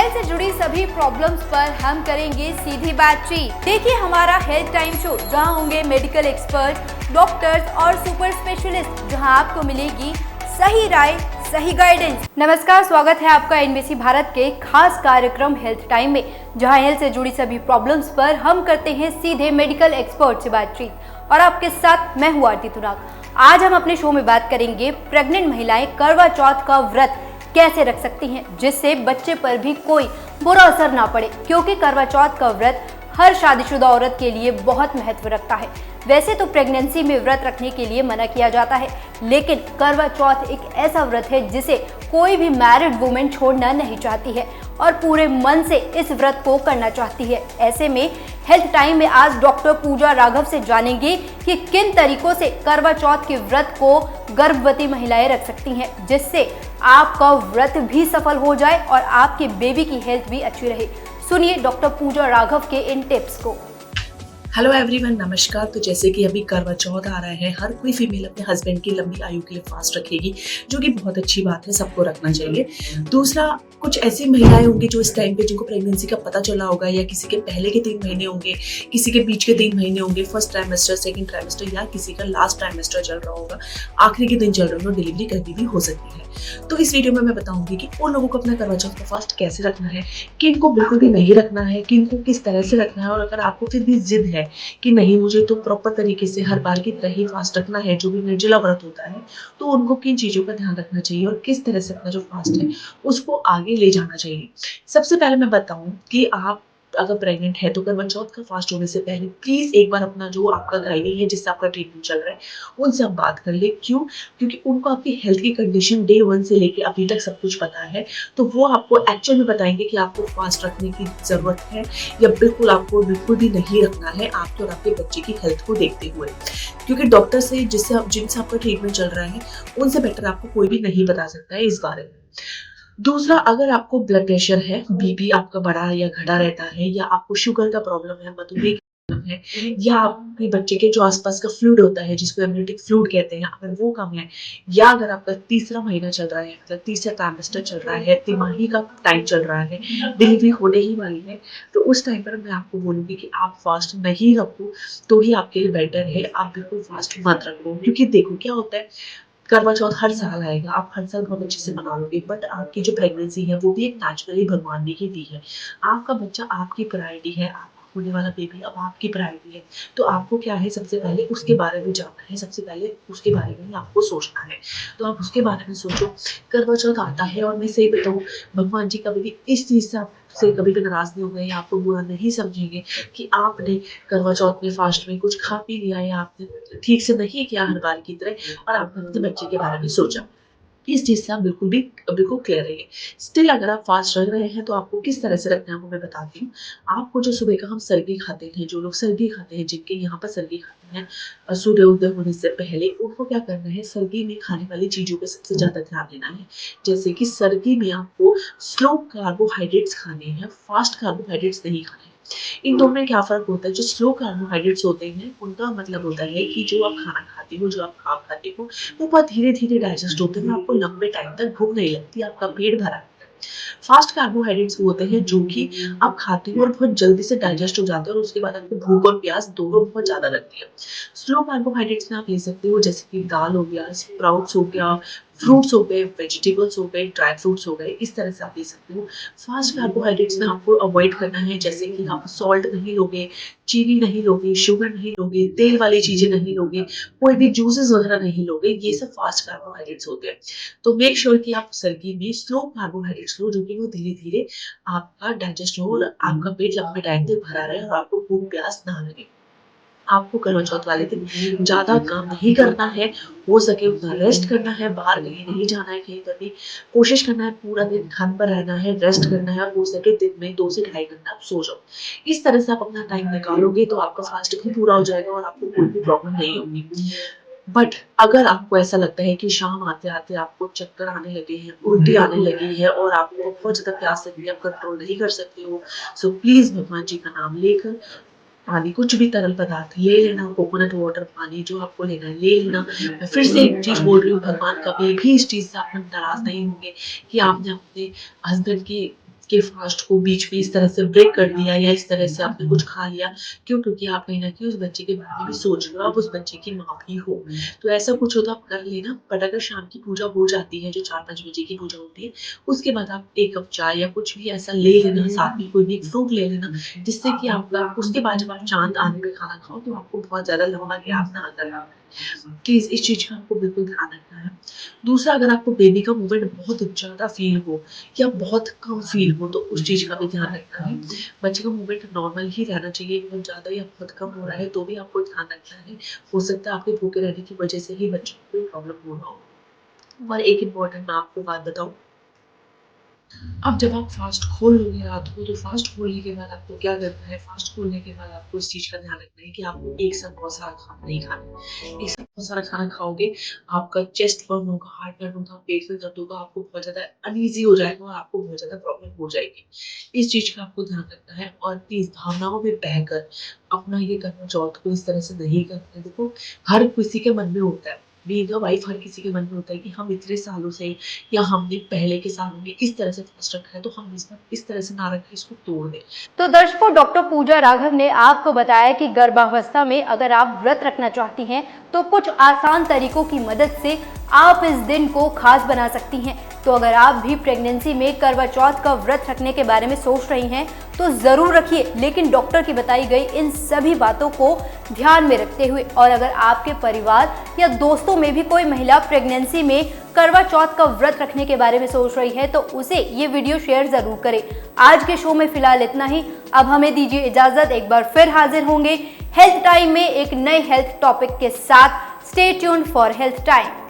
Health से जुड़ी सभी प्रॉब्लम्स पर हम करेंगे सीधी बातचीत। देखिए हमारा हेल्थ टाइम शो, जहां होंगे मेडिकल एक्सपर्ट, डॉक्टर्स और सुपर स्पेशलिस्ट, जहां आपको मिलेगी सही राय, सही गाइडेंस। नमस्कार, स्वागत है आपका एनबीसी भारत के खास कार्यक्रम हेल्थ टाइम में, जहां हेल्थ से जुड़ी सभी प्रॉब्लम्स पर हम करते हैं सीधे मेडिकल एक्सपर्ट से बातचीत। और आपके साथ मैं हूँ आरती तुराग। आज हम अपने शो में बात करेंगे प्रेग्नेंट महिलाएं करवा चौथ का व्रत कैसे रख सकती हैं, जिससे बच्चे पर भी कोई बुरा असर ना पड़े, क्योंकि करवा चौथ का व्रत हर शादीशुदा औरत के लिए बहुत महत्व रखता है। वैसे तो प्रेगनेंसी में व्रत रखने के लिए मना किया जाता है, लेकिन करवा चौथ एक ऐसा व्रत है जिसे कोई भी मैरिड वुमेन छोड़ना नहीं चाहती है और पूरे मन से इस व्रत को करना चाहती है। ऐसे में हेल्थ टाइम में आज डॉक्टर पूजा राघव से जानेंगे कि किन तरीकों से करवा चौथ के व्रत को गर्भवती महिलाएं रख सकती हैं, जिससे आपका व्रत भी सफल हो जाए और आपके बेबी की हेल्थ भी अच्छी रहे। सुनिए डॉक्टर पूजा राघव के इन टिप्स को। हेलो एवरीवन, नमस्कार। तो जैसे कि अभी करवा चौथ आ रहा है, हर कोई फीमेल अपने हस्बैंड की लंबी आयु के लिए फास्ट रखेगी, जो कि बहुत अच्छी बात है, सबको रखना चाहिए। दूसरा, कुछ ऐसी महिलाएं होंगी जो इस टाइम पे जिनको प्रेगनेंसी का पता चला होगा, या किसी के पहले के 3 महीने होंगे, किसी के बीच के 3 महीने होंगे, फर्स्ट ट्राइमेस्टर, सेकंड ट्राइमेस्टर, या किसी का लास्ट ट्राइमेस्टर चल रहा होगा, आखिरी के दिन चल रहे हो, डिलीवरी कभी भी हो सकती है। तो इस वीडियो में मैं बताऊंगी कि उन लोगों को अपना करवा चौथ का फास्ट कैसे रखना है, किनको बिल्कुल भी नहीं रखना है, किनको किस तरह से रखना है। और अगर आपको फिर भी जिद है कि नहीं, मुझे तो प्रॉपर तरीके से हर बार की तरह ही फास्ट रखना है, जो भी निर्जला व्रत होता है, तो उनको किन चीजों का ध्यान रखना चाहिए और किस तरह से अपना जो फास्ट है उसको आगे ले जाना चाहिए। सबसे पहले मैं बताऊं कि आप अगर प्रेग्नेंट है तो करवा चौथ का फास्ट होने से पहले प्लीज एक बार अपना जो आपका गाइनी है, जिससे आपका ट्रीटमेंट चल रहा है, उनसे आप बात कर ले। क्यों? क्योंकि उनको आपकी हेल्थ की कंडीशन डे 1 से लेके अभी तक सब कुछ पता है, तो वो आपको एक्चुअल में बताएंगे कि आपको फास्ट रखने की जरूरत है या बिल्कुल आपको बिल्कुल भी नहीं रखना है, आपके और आपके बच्चे की हेल्थ को देखते हुए। क्योंकि डॉक्टर से जिनसे आपका ट्रीटमेंट चल रहा है, उनसे बेटर आपको कोई भी नहीं बता सकता है इस बारे में। दूसरा, अगर आपको ब्लड प्रेशर है, बीपी आपका बढ़ा या घटा रहता है, या आपको शुगर का प्रॉब्लम है, मधुमेह का प्रॉब्लम है, या आपके बच्चे के जो आसपास का फ्लूइड होता है, जिसको एमनियोटिक फ्लूइड कहते हैं, अगर वो कम है, या अगर आपका तीसरा महीना चल रहा है, मतलब तीसरा ट्राइमेस्टर चल रहा है, तिमाही का टाइम चल रहा है, डिलीवरी होने ही वाली है, तो उस टाइम पर मैं आपको बोलूंगी कि आप फास्ट नहीं रखो तो ही आपके लिए बेटर है। आप बिल्कुल फास्ट मत रखो, क्योंकि देखो क्या होता है, करवा चौथ हर साल आएगा, आप हर साल बहुत अच्छे से मनाओगे, बट आपकी जो प्रेगनेंसी है वो भी एक नेचुरली भगवान ने ही दी है। आपका बच्चा आपकी प्रायोरिटी है, आपका होने वाला बेबी अब आपकी प्रायोरिटी है। तो आपको क्या है, सबसे पहले उसके बारे में जानना है, सबसे पहले उसके बारे में ही आपको सोचना है। तो आप उसके बारे में सोचो। करवा चौथ आता है, और मैं सही बताऊँ, भगवान जी कभी भी इस चीज़ से आपसे कभी भी नाराज नहीं होंगे या आपको बुरा नहीं समझेंगे कि आपने करवा चौथ में फास्ट में कुछ खा पी लिया, या आपने ठीक से नहीं किया हर बार की तरह, और आपने अपने बच्चे के बारे में सोचा। इस चीज से आप बिल्कुल क्लियर रहिए। स्टिल अगर आप फास्ट रह रहे हैं तो आपको किस तरह से रखना है वो मैं बताती हूँ आपको। जो सुबह का हम सर्गी खाते हैं, जो लोग सर्गी खाते हैं, जिनके यहाँ पर सर्गी खाते हैं सूर्य उदय होने से पहले, उनको क्या करना है, सर्गी में खाने वाली चीजों पे सबसे ज्यादा ध्यान देना है। जैसे कि सर्गी में आपको स्लो कार्बोहाइड्रेट्स खाने हैं, फास्ट कार्बोहाइड्रेट्स नहीं खाने हैं। इन दोनों में क्या फर्क होता है? जो स्लो कार्बोहाइड्रेट्स होते हैं उनका मतलब होता है कि जो आप खाना खाते हो, जो आप खा खाते हो, वो बहुत धीरे धीरे डाइजेस्ट होते हैं, आपको लंबे टाइम तक भूख नहीं लगती, आपका पेट भरा है। फास्ट कार्बोहाइड्रेट्स होते हैं जो कि आप खाते हो और बहुत जल्दी से डाइजेस्ट हो जाते हैं, और उसके बाद आपको भूख और प्यास दोनों बहुत ज्यादा लगती है। स्लो कार्बोहाइड्रेट्स में आप ले सकते हो, जैसे कि दाल हो गया, स्प्राउट्स हो गया, फ्रूट्स हो गए, वेजिटेबल्स हो गए, ड्राई फ्रूट्स हो गए, इस तरह से आप ले सकते हो। फास्ट कार्बोहाइड्रेट्स में आपको अवॉइड करना है, जैसे कि आप सॉल्ट नहीं लोगे, चीनी नहीं लोगे, शुगर नहीं लोगे, तेल वाली चीजें नहीं लोगे, कोई भी जूसेस वगैरह नहीं लोगे, ये सब फास्ट कार्बोहाइड्रेट्स होते हैं। तो मेक श्योर कि आप सर्दी में स्लो कार्बोहाइड्रेट्स लो, जो कि वो धीरे धीरे आपका डाइजेस्ट हो और आपका पेट लंबे टाइम तक भरा रहे और आपको भूख प्यास ना लगे। आपको करवा चौथ वाले दिन ज्यादा काम नहीं करना है, हो सके उतना रेस्ट करना है, बाहर कहीं नहीं जाना है, कहीं पर भी कोशिश करना है पूरा दिन घर पर रहना है, रेस्ट करना है, और हो सके दिन में 2 से ढाई घंटा आप सो जाओ। इस तरह से आप अपना टाइम निकालोगे तो आपका फास्ट भी पूरा हो जाएगा और आपको कोई भी प्रॉब्लम नहीं होगी। बट अगर आपको ऐसा लगता है कि शाम आते आते आपको चक्कर आने लगे हैं, उल्टी आने लगी है, और आपको बहुत ज्यादा प्यास लगी है, आप कंट्रोल नहीं कर सकते हो, सो प्लीज भगवान जी का नाम लेकर पानी, कुछ भी तरल पदार्थ ले लेना, कोकोनट वाटर, पानी जो आपको लेना है ले लेना। मैं फिर से एक चीज बोल रही हूँ, भगवान कभी भी इस चीज से आप नाराज नहीं होंगे कि आपने अपने हस्बैंड की कि फास्ट को बीच में इस तरह से ब्रेक कर दिया या इस तरह से आपने कुछ खा लिया। क्यों? क्योंकि आप कहीं न कहीं उस बच्चे के बारे में भी सोच रहे हो, आप उस बच्चे की माँ भी हो। तो ऐसा कुछ हो तो आप कर लेना, बट अगर शाम की पूजा हो जाती है, जो 4-5 बजे की पूजा होती है, उसके बाद आप 1 कप चाय या कुछ भी ऐसा ले लेना, साथ में कोई भी एक फ्रूट ले लेना, जिससे कि आपका उसके बाद जब आप चाँद आने पे खाना खाओ तो आपको बहुत ज़्यादा लंबा गैप ना करना पड़े। प्लीज़ इस चीज़ का आपको बिल्कुल ध्यान रखना है। दूसरा, अगर आपको बेबी का मूवमेंट बहुत ज़्यादा फ़ील हो या बहुत कम फ़ील हो तो उस चीज़ का भी ध्यान रखना है। बच्चे का मूवमेंट नॉर्मल ही रहना चाहिए, एकदम ज़्यादा या बहुत कम हो रहा है तो भी आपको ध्यान रखना है। हो सकता है आपके भूखे रहने की वज़ह से ही बच्चे को कोई प्रॉब्लम हो रहा हो। और एक इम्पोर्टेंट मैं आपको बात बताऊँ, अब जब आप फ़ास्ट खोल लोगे रात को, तो फ़ास्ट खोलने के बाद आपको क्या करना है, फ़ास्ट खोलने के बाद आपको इस चीज़ का ध्यान रखना है कि आपको एक साथ बहुत सारा खाना नहीं खाना है। एक साथ बहुत सारा खाना खाओगे, आपका चेस्ट बर्न होगा, हार्ट बर्न होगा, पेट में दर्द होगा, आपको बहुत ज़्यादा अनईज़ी हो जाएगा और आपको बहुत ज़्यादा प्रॉब्लम हो जाएगी। इस चीज़ का आपको ध्यान रखना है और प्लीज़ भावनाओं में बहकर अपना ये करवा चौथ को इस तरह से नहीं करना है। देखो, हर किसी के मन में होता है, बीइंग अ वाइफ हर किसी के मन में होता है कि हम इतने सालों से या हमने पहले के सालों में इस तरह से फास्ट रखा है तो हम इस बार इस तरह से ना रखें, इसको तोड़ दें। तो दर्शकों, डॉक्टर पूजा राघव ने आपको बताया कि गर्भावस्था में अगर आप व्रत रखना चाहती हैं तो कुछ आसान तरीकों की मदद से आप इस दिन को खास बना सकती हैं। तो अगर आप भी प्रेगनेंसी में करवा चौथ का व्रत रखने के बारे में सोच रही हैं तो जरूर रखिए, लेकिन डॉक्टर की बताई गई इन सभी बातों को ध्यान में रखते हुए। और अगर आपके परिवार या दोस्तों में भी कोई महिला प्रेगनेंसी में करवा चौथ का व्रत रखने के बारे में सोच रही है तो उसे ये वीडियो शेयर जरूर करें। आज के शो में फिलहाल इतना ही। अब हमें दीजिए इजाजत, एक बार फिर हाजिर होंगे हेल्थ टाइम में एक नए हेल्थ टॉपिक के साथ। Stay tuned for health time.